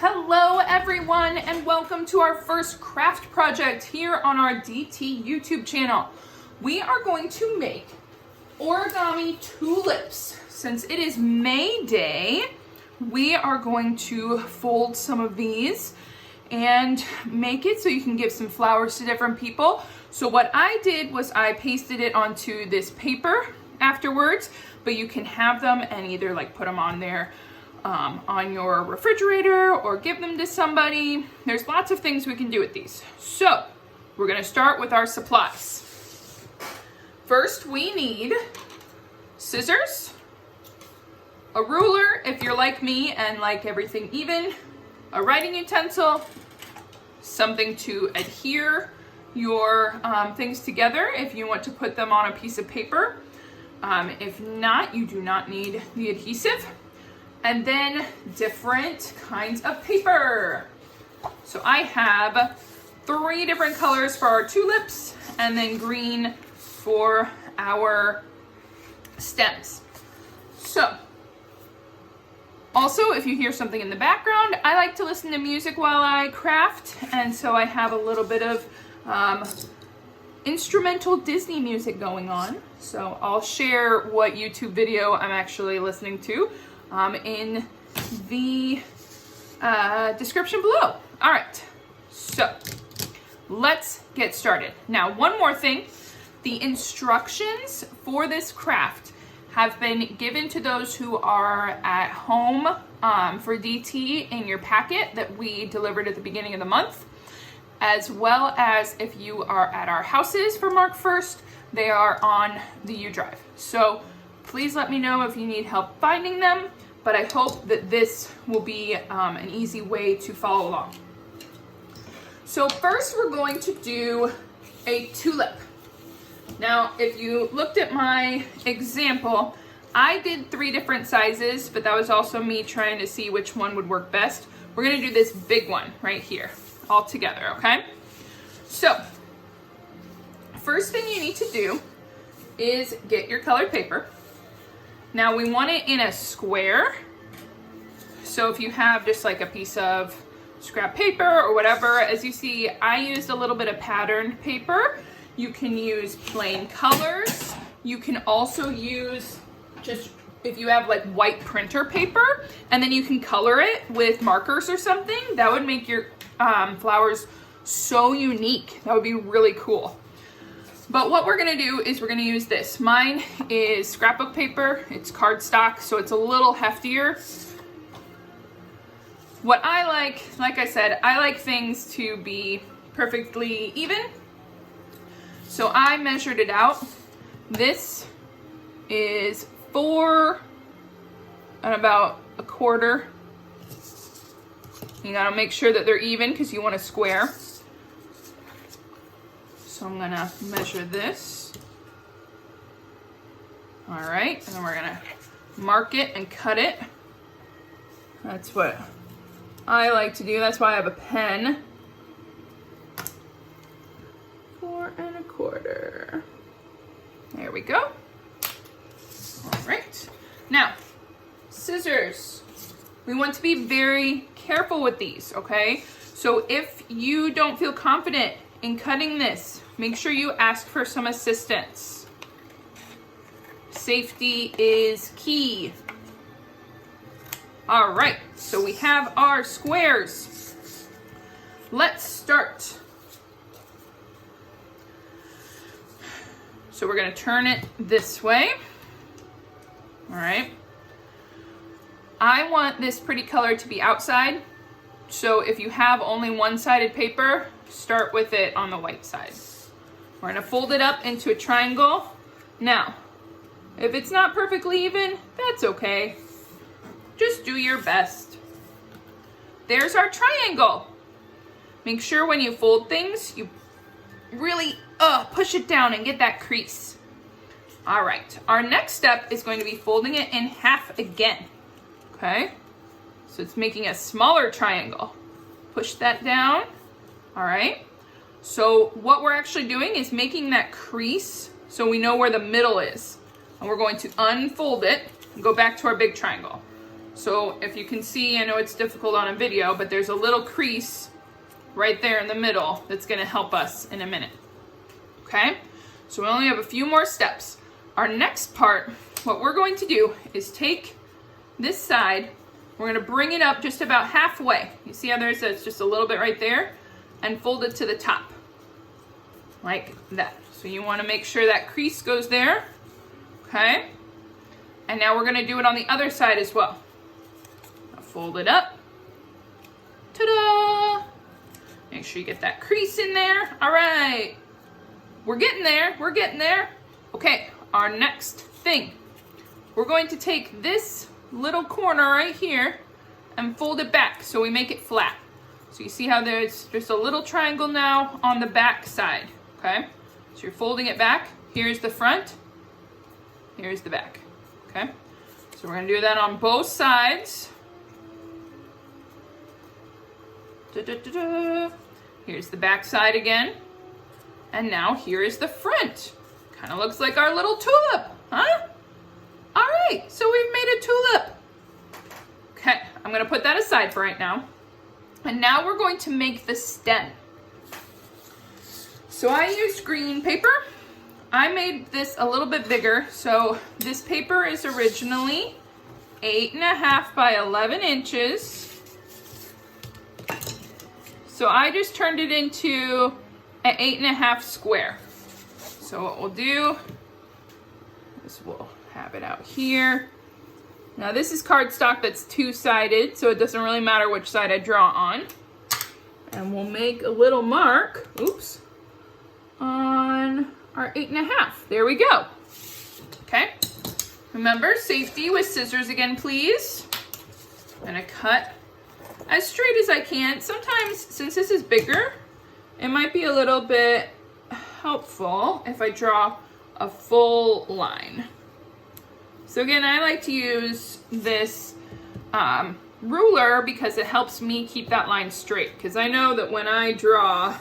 Hello everyone and welcome to our first craft project here on our DT YouTube channel. We are going to make origami tulips. Since it is May Day, we are going to fold some of these and make it so you can give some flowers to different people. So what I did was I pasted it onto this paper afterwards, but you can have them and either like put them on there on your refrigerator or give them to somebody. There's lots of things we can do with these. So we're gonna start with our supplies. First, we need scissors, a ruler if you're like me and like everything even, a writing utensil, something to adhere your things together if you want to put them on a piece of paper. If not, you do not need the adhesive. And then different kinds of paper. So I have 3 different colors for our tulips and then green for our stems. So, also if you hear something in the background, I like to listen to music while I craft, and so I have a little bit of instrumental Disney music going on. So I'll share what YouTube video I'm actually listening to in the description below. All right, so let's get started. Now, one more thing, the instructions for this craft have been given to those who are at home for DT in your packet that we delivered at the beginning of the month, as well as if you are at our houses for March 1st, they are on the U drive. So please let me know if you need help finding them, but I hope that this will be an easy way to follow along. So first we're going to do a tulip. Now, if you looked at my example, I did 3 different sizes, but that was also me trying to see which one would work best. We're gonna do this big one right here, all together, okay? So, first thing you need to do is get your colored paper. Now we want it in a square. So if you have just like a piece of scrap paper or whatever, as you see, I used a little bit of patterned paper. You can use plain colors. You can also use just, if you have like white printer paper, and then you can color it with markers or something. That would make your flowers so unique. That would be really cool. But what we're gonna do is we're gonna use this. Mine is scrapbook paper. It's cardstock, so it's a little heftier. What I like I said, I like things to be perfectly even. So I measured it out. This is 4 and about a quarter. You gotta make sure that they're even because you want a square. So I'm gonna measure this. All right, and then we're gonna mark it and cut it. That's what I like to do. That's why I have a pen. 4 and a quarter. There we go. All right. Now, scissors. We want to be very careful with these, okay? So if you don't feel confident in cutting this, make sure you ask for some assistance. Safety is key. All right, so we have our squares. Let's start. So we're gonna turn it this way. All right. I want this pretty color to be outside. So if you have only one-sided paper, start with it on the white side. We're gonna fold it up into a triangle. Now, if it's not perfectly even, that's okay. Just do your best. There's our triangle. Make sure when you fold things, you really push it down and get that crease. All right, our next step is going to be folding it in half again, okay? So it's making a smaller triangle. Push that down, all right? So what we're actually doing is making that crease so we know where the middle is. And we're going to unfold it and go back to our big triangle. So if you can see, I know it's difficult on a video, but there's a little crease right there in the middle that's gonna help us in a minute. Okay, so we only have a few more steps. Our next part, what we're going to do is take this side, we're gonna bring it up just about halfway. You see how there's just a little bit right there? And fold it to the top, like that. So you wanna make sure that crease goes there, okay? And now we're gonna do it on the other side as well. Now fold it up, ta-da! Make sure you get that crease in there. All right, we're getting there, we're getting there. Okay, our next thing, we're going to take this little corner right here and fold it back so we make it flat. So you see how there's just a little triangle now on the back side, okay? So you're folding it back. Here's the front, here's the back, okay? So we're gonna do that on both sides. Da-da-da-da. Here's the back side again. And now here is the front. Kind of looks like our little tulip, huh? All right, so we've made a tulip. Okay, I'm gonna put that aside for right now. And now we're going to make the stem. So I used green paper. I made this a little bit bigger. So this paper is originally 8.5 by 11 inches. So I just turned it into an 8.5 square. So what we'll do is we'll have it out here. Now this is cardstock that's two-sided, so it doesn't really matter which side I draw on. And we'll make a little mark, oops, on our 8.5. There we go. Okay. Remember, safety with scissors again, please. I'm gonna cut as straight as I can. Sometimes, since this is bigger, it might be a little bit helpful if I draw a full line. So again, I like to use this ruler because it helps me keep that line straight. Because I know that when I draw,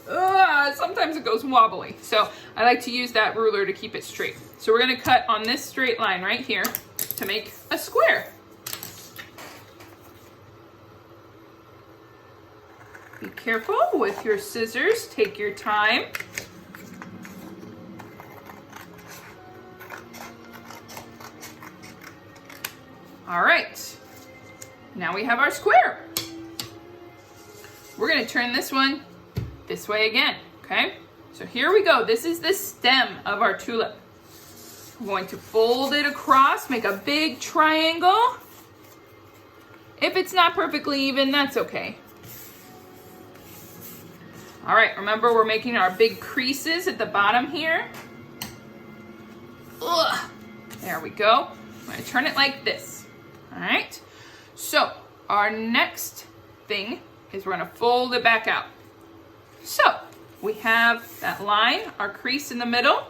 sometimes it goes wobbly. So I like to use that ruler to keep it straight. So we're gonna cut on this straight line right here to make a square. Be careful with your scissors, take your time. All right, now we have our square. We're gonna turn this one this way again, okay? So here we go, this is the stem of our tulip. We're going to fold it across, make a big triangle. If it's not perfectly even, that's okay. All right, remember we're making our big creases at the bottom here. Ugh. There we go. I'm gonna turn it like this. All right, so our next thing is we're gonna fold it back out. So we have that line, our crease in the middle.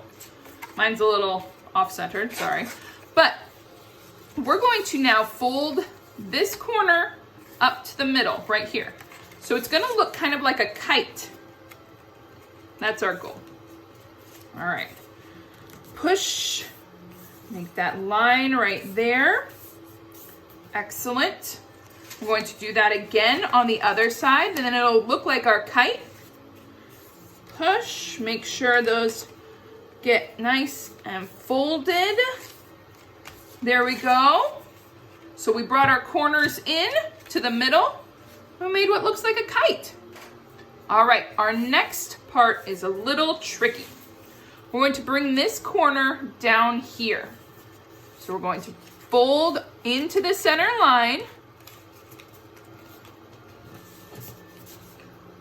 Mine's a little off-centered, sorry. But we're going to now fold this corner up to the middle right here. So it's gonna look kind of like a kite. That's our goal. All right, push, make that line right there. Excellent. I'm going to do that again on the other side, and then it'll look like our kite. Push, make sure those get nice and folded. There we go. So we brought our corners in to the middle. We made what looks like a kite. All right, our next part is a little tricky. We're going to bring this corner down here. So we're going to fold into the center line,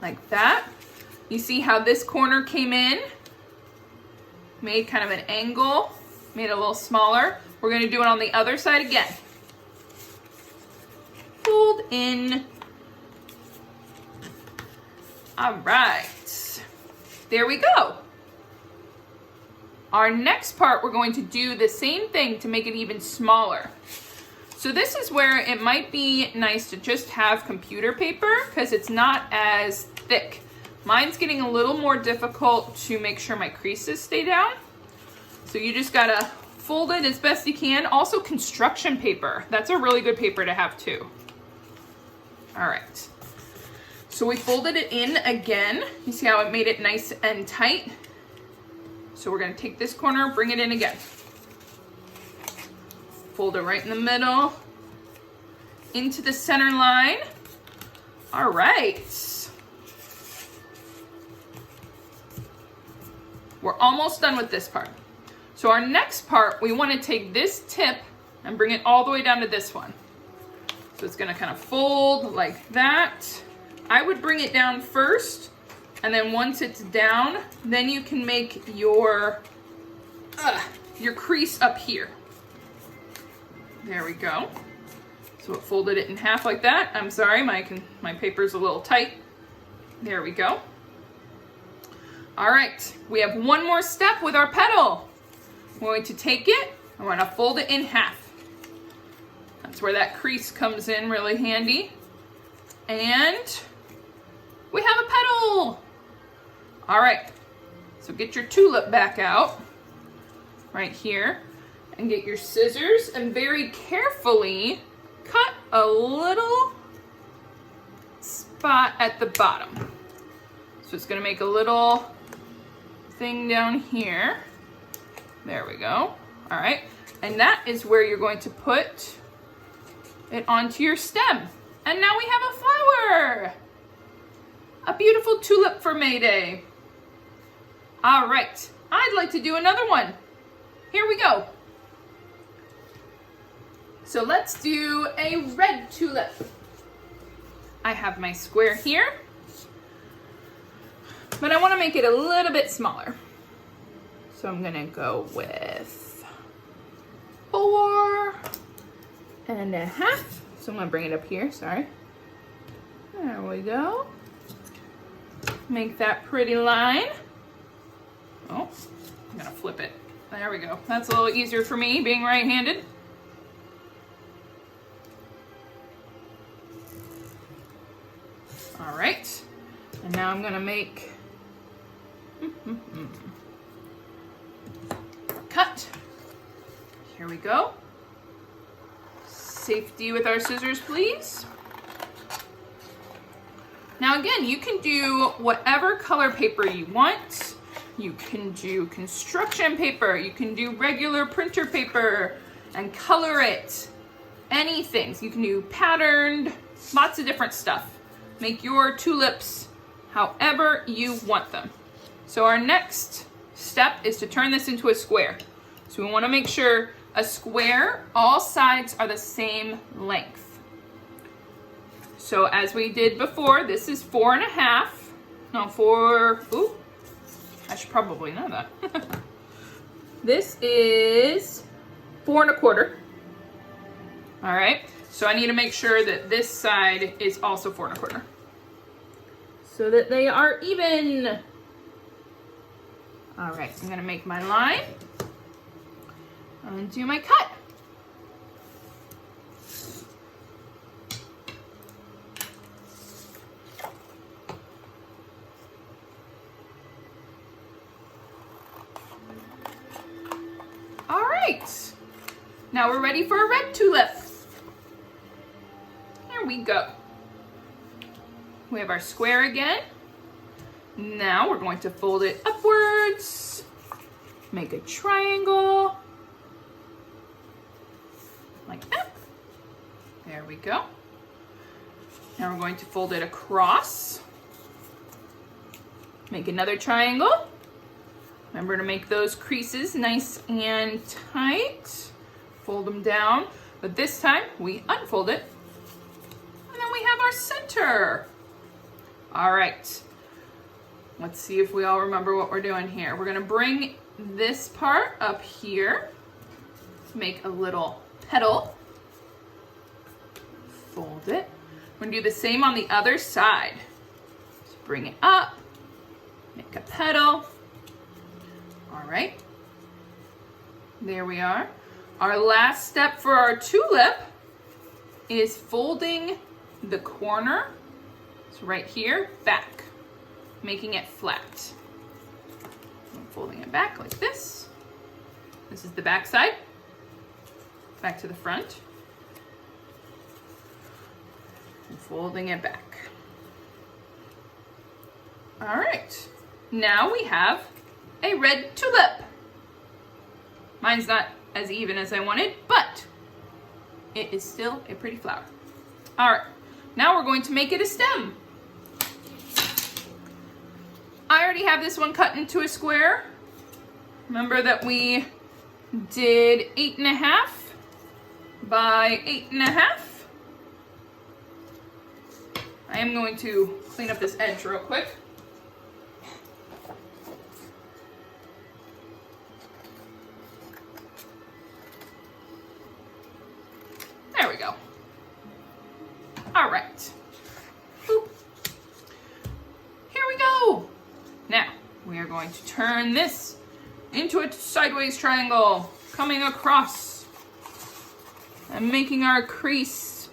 like that. You see how this corner came in? Made kind of an angle, made it a little smaller. We're gonna do it on the other side again. Fold in. All right, there we go. Our next part, we're going to do the same thing to make it even smaller. So this is where it might be nice to just have computer paper because it's not as thick. Mine's getting a little more difficult to make sure my creases stay down. So you just gotta fold it as best you can. Also construction paper. That's a really good paper to have too. All right. So we folded it in again. You see how it made it nice and tight? So we're gonna take this corner, bring it in again. Fold it right in the middle, into the center line. All right. We're almost done with this part. So our next part, we want to take this tip and bring it all the way down to this one. So it's going to kind of fold like that. I would bring it down first, and then once it's down, then you can make your crease up here. There we go. So it folded it in half like that. I'm sorry, my paper's a little tight. There we go. All right, we have one more step with our petal. We're going to take it, and we're gonna fold it in half. That's where that crease comes in really handy. And we have a petal. All right, so get your tulip back out right here and get your scissors and very carefully cut a little spot at the bottom. So it's gonna make a little thing down here. There we go. All right, and that is where you're going to put it onto your stem. And now we have a flower. A beautiful tulip for May Day. All right, I'd like to do another one. Here we go. So let's do a red tulip. I have my square here, but I want to make it a little bit smaller. So I'm gonna go with 4.5. So I'm gonna bring it up here, sorry. There we go. Make that pretty line. Oh, I'm gonna flip it. There we go. That's a little easier for me, being right-handed. All right, and now I'm gonna make cut. Here we go. Safety with our scissors, please. Now again, you can do whatever color paper you want. You can do construction paper, you can do regular printer paper and color it. Anything. You can do patterned, lots of different stuff. Make your tulips however you want them. So our next step is to turn this into a square. So we want to make sure a square, all sides are the same length. So as we did before, this is 4.5. No, 4, ooh, I should probably know that. This is 4.25. All right, so I need to make sure that this side is also 4.25. So that they are even. All right, I'm gonna make my line and do my cut. All right, now we're ready for a red tulip. There we go. We have our square again. Now we're going to fold it upwards, make a triangle, like that. There we go. Now we're going to fold it across, make another triangle. Remember to make those creases nice and tight. Fold them down, but this time we unfold it, and then we have our center. All right. Let's see if we all remember what we're doing here. We're gonna bring this part up here, make a little petal, fold it. We're gonna do the same on the other side. Just bring it up, make a petal. All right, there we are. Our last step for our tulip is folding the corner, so right here, back. Making it flat. I'm folding it back like this. This is the back side. Back to the front. And folding it back. All right, now we have a red tulip. Mine's not as even as I wanted, but it is still a pretty flower. All right, now we're going to make it a stem. I already have this one cut into a square. Remember that we did 8.5 by 8.5. I am going to clean up this edge real quick. There we go. All right. Boop. Here we go. Now, we are going to turn this into a sideways triangle, coming across and making our crease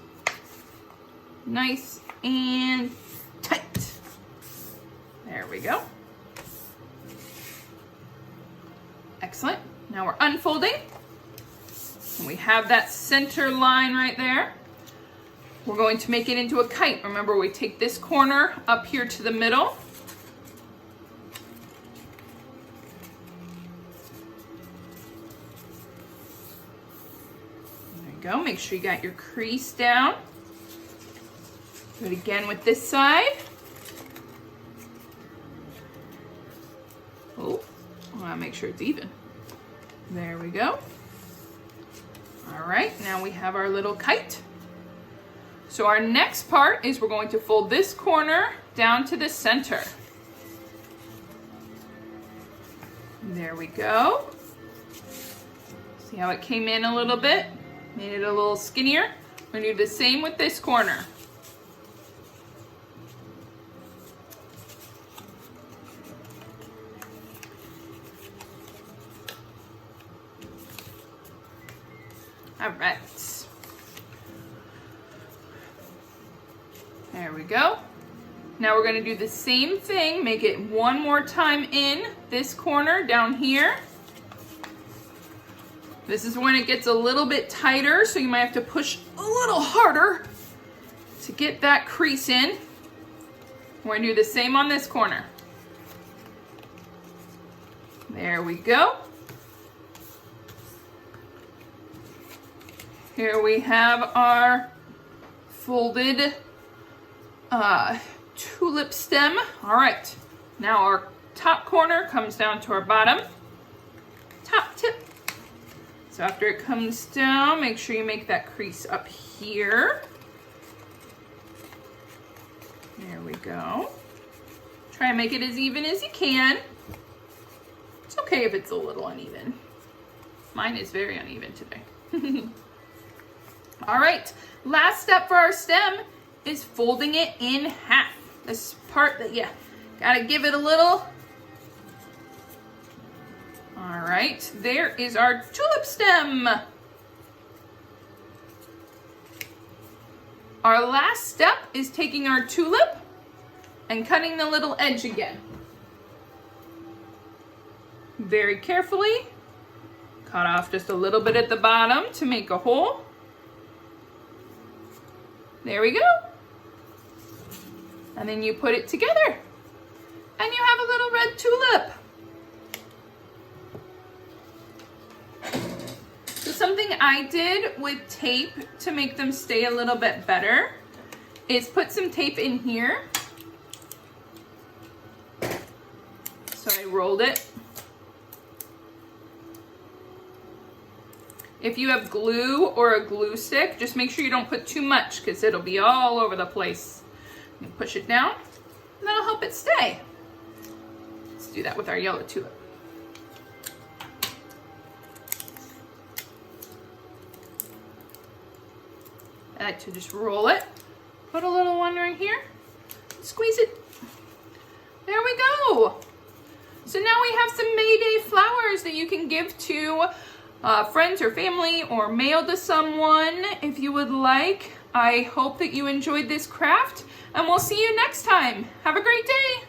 nice and tight. There we go. Excellent. Now we're unfolding. And we have that center line right there. We're going to make it into a kite. Remember, we take this corner up here to the middle. There you go. Make sure you got your crease down. Do it again with this side. Oh, I want to make sure it's even. There we go. All right, now we have our little kite. So our next part is we're going to fold this corner down to the center. There we go. See how it came in a little bit? Made it a little skinnier. We're gonna do the same with this corner. All right. There we go. Now we're going to do the same thing, make it one more time in this corner down here. This is when it gets a little bit tighter, so you might have to push a little harder to get that crease in. We're going to do the same on this corner. There we go. Here we have our folded tulip stem. All right, now our top corner comes down to our bottom top tip. So after it comes down, make sure you make that crease up here. There we go. Try and make it as even as you can. It's okay if it's a little uneven. Mine is very uneven today. All right, last step for our stem is folding it in half. This part that you gotta give it a little. All right, there is our tulip stem. Our last step is taking our tulip and cutting the little edge again. Very carefully, cut off just a little bit at the bottom to make a hole. There we go. And then you put it together and you have a little red tulip. So something I did with tape to make them stay a little bit better is put some tape in here. So I rolled it. If you have glue or a glue stick, just make sure you don't put too much because it'll be all over the place. You push it down, and that'll help it stay. Let's do that with our yellow tulip. I like to just roll it, put a little one right here, squeeze it. There we go. So now we have some May Day flowers that you can give to friends or family or mail to someone if you would like. I hope that you enjoyed this craft and we'll see you next time. Have a great day.